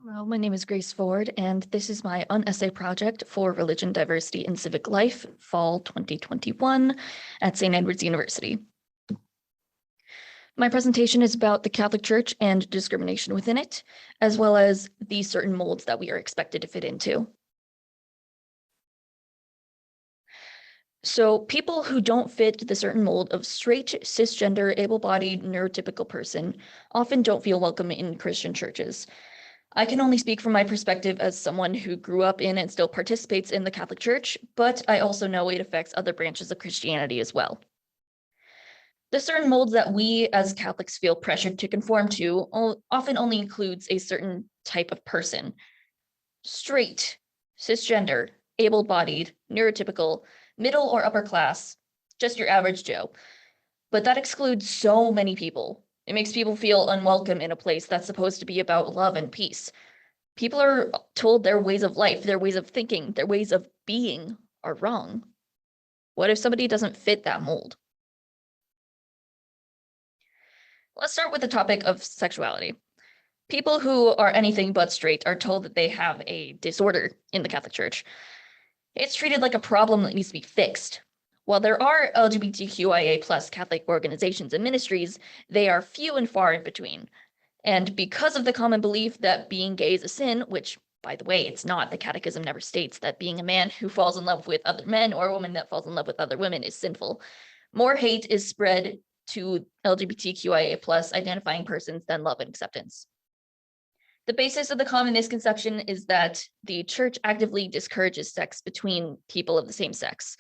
Well, my name is Grace Ford, and this is my Unessay project for Religion, Diversity, and Civic Life, Fall 2021 at St. Edward's University. My presentation is about the Catholic Church and discrimination within it, as well as the certain molds that we are expected to fit into. So people who don't fit the certain mold of straight, cisgender, able-bodied, neurotypical person often don't feel welcome in Christian churches. I can only speak from my perspective as someone who grew up in and still participates in the Catholic Church, but I also know it affects other branches of Christianity as well. The certain molds that we as Catholics feel pressured to conform to often only includes a certain type of person. Straight, cisgender, able-bodied, neurotypical, middle or upper class, just your average Joe. But that excludes so many people. It makes people feel unwelcome in a place that's supposed to be about love and peace. People are told their ways of life, their ways of thinking, their ways of being are wrong. What if somebody doesn't fit that mold? Let's start with the topic of sexuality. People who are anything but straight are told that they have a disorder in the Catholic Church. It's treated like a problem that needs to be fixed. While there are LGBTQIA+ Catholic organizations and ministries, they are few and far in between. And because of the common belief that being gay is a sin, which, by the way, it's not, the Catechism never states that being a man who falls in love with other men or a woman that falls in love with other women is sinful, more hate is spread to LGBTQIA+ identifying persons than love and acceptance. The basis of the common misconception is that the church actively discourages sex between people of the same sex.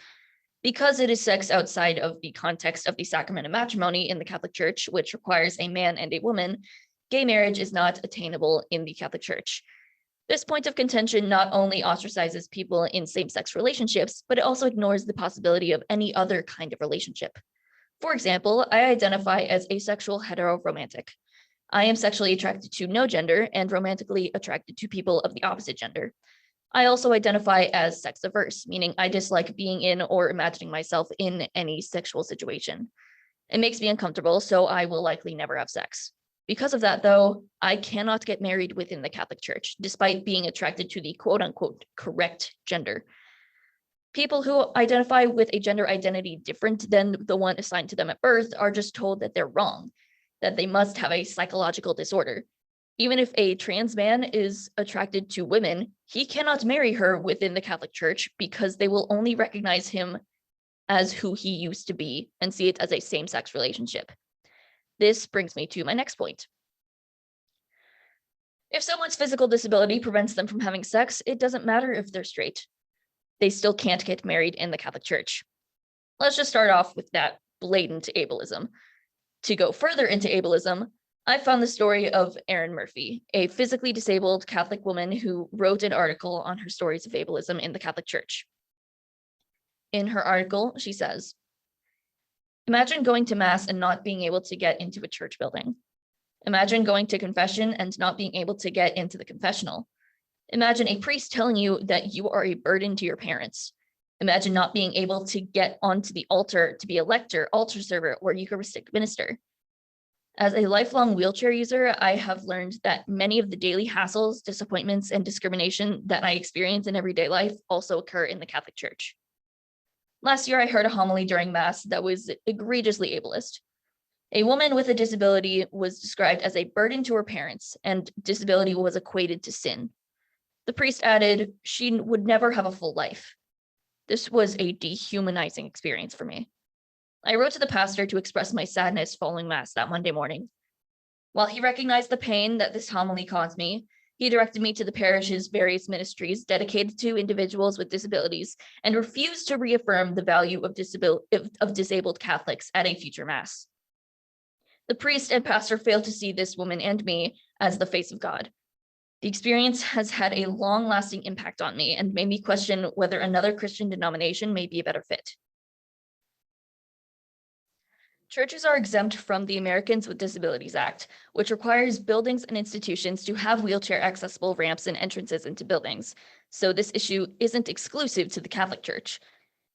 Because it is sex outside of the context of the sacrament of matrimony in the Catholic Church, which requires a man and a woman, gay marriage is not attainable in the Catholic Church. This point of contention not only ostracizes people in same-sex relationships, but it also ignores the possibility of any other kind of relationship. For example, I identify as asexual heteroromantic. I am sexually attracted to no gender and romantically attracted to people of the opposite gender. I also identify as sex averse, meaning I dislike being in or imagining myself in any sexual situation. It makes me uncomfortable, so I will likely never have sex. Because of that, though, I cannot get married within the Catholic Church, despite being attracted to the quote-unquote correct gender. People who identify with a gender identity different than the one assigned to them at birth are just told that they're wrong, that they must have a psychological disorder. Even if a trans man is attracted to women, he cannot marry her within the Catholic Church because they will only recognize him as who he used to be and see it as a same-sex relationship. This brings me to my next point. If someone's physical disability prevents them from having sex, it doesn't matter if they're straight. They still can't get married in the Catholic Church. Let's just start off with that blatant ableism. To go further into ableism, I found the story of Erin Murphy, a physically disabled Catholic woman who wrote an article on her stories of ableism in the Catholic Church. In her article, she says, "Imagine going to Mass and not being able to get into a church building. Imagine going to confession and not being able to get into the confessional. Imagine a priest telling you that you are a burden to your parents. Imagine not being able to get onto the altar to be a lector, altar server, or Eucharistic minister. As a lifelong wheelchair user, I have learned that many of the daily hassles, disappointments, and discrimination that I experience in everyday life also occur in the Catholic Church. Last year, I heard a homily during Mass that was egregiously ableist. A woman with a disability was described as a burden to her parents, and disability was equated to sin. The priest added, she would never have a full life. This was a dehumanizing experience for me. I wrote to the pastor to express my sadness following Mass that Monday morning. While he recognized the pain that this homily caused me, he directed me to the parish's various ministries dedicated to individuals with disabilities and refused to reaffirm the value of disabled Catholics at a future Mass. The priest and pastor failed to see this woman and me as the face of God. The experience has had a long-lasting impact on me and made me question whether another Christian denomination may be a better fit. Churches are exempt from the Americans with Disabilities Act, which requires buildings and institutions to have wheelchair accessible ramps and entrances into buildings. So this issue isn't exclusive to the Catholic Church.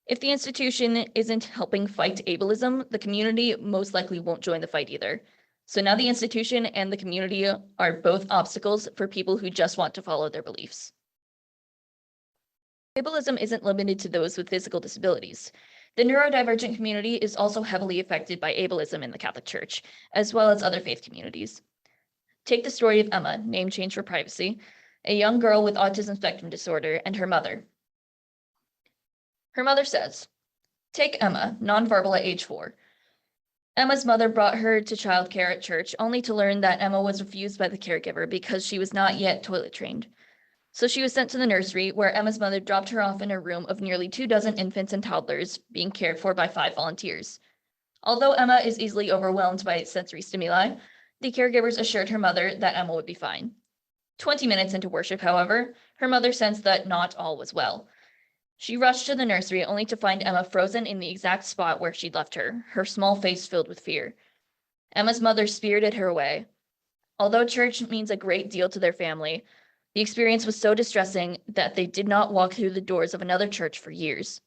If the institution isn't helping fight ableism, the community most likely won't join the fight either. So now the institution and the community are both obstacles for people who just want to follow their beliefs. Ableism isn't limited to those with physical disabilities. The neurodivergent community is also heavily affected by ableism in the Catholic Church, as well as other faith communities. Take the story of Emma, name change for privacy, a young girl with autism spectrum disorder, and her mother. Her mother says, take Emma, nonverbal at age 4. Emma's mother brought her to childcare at church, only to learn that Emma was refused by the caregiver because she was not yet toilet trained. So she was sent to the nursery, where Emma's mother dropped her off in a room of nearly 24 infants and toddlers being cared for by 5 volunteers. Although Emma is easily overwhelmed by sensory stimuli, the caregivers assured her mother that Emma would be fine. 20 minutes into worship, however, her mother sensed that not all was well. She rushed to the nursery only to find Emma frozen in the exact spot where she'd left her small face filled with fear. Emma's mother spirited her away. Although church means a great deal to their family, the experience was so distressing that they did not walk through the doors of another church for years.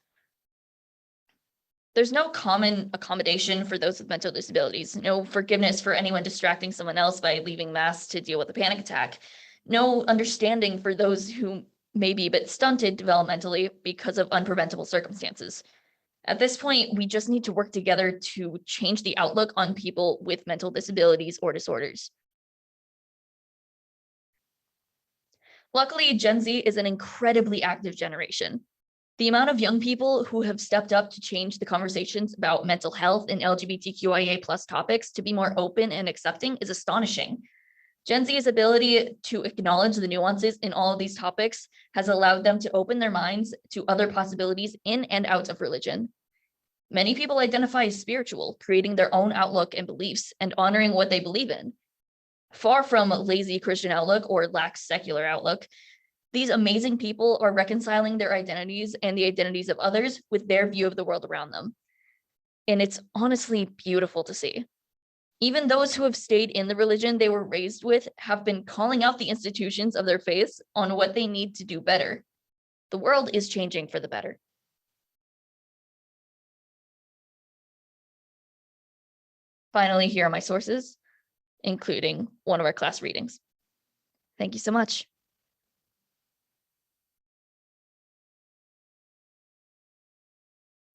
There's no common accommodation for those with mental disabilities, no forgiveness for anyone distracting someone else by leaving mass to deal with a panic attack, no understanding for those who may be a bit stunted developmentally because of unpreventable circumstances. At this point, we just need to work together to change the outlook on people with mental disabilities or disorders. Luckily, Gen Z is an incredibly active generation. The amount of young people who have stepped up to change the conversations about mental health and LGBTQIA+ topics to be more open and accepting is astonishing. Gen Z's ability to acknowledge the nuances in all of these topics has allowed them to open their minds to other possibilities in and out of religion. Many people identify as spiritual, creating their own outlook and beliefs and honoring what they believe in. Far from a lazy Christian outlook or lax secular outlook, these amazing people are reconciling their identities and the identities of others with their view of the world around them. And it's honestly beautiful to see. Even those who have stayed in the religion they were raised with have been calling out the institutions of their faith on what they need to do better. The world is changing for the better. Finally, here are my sources, including one of our class readings. Thank you so much.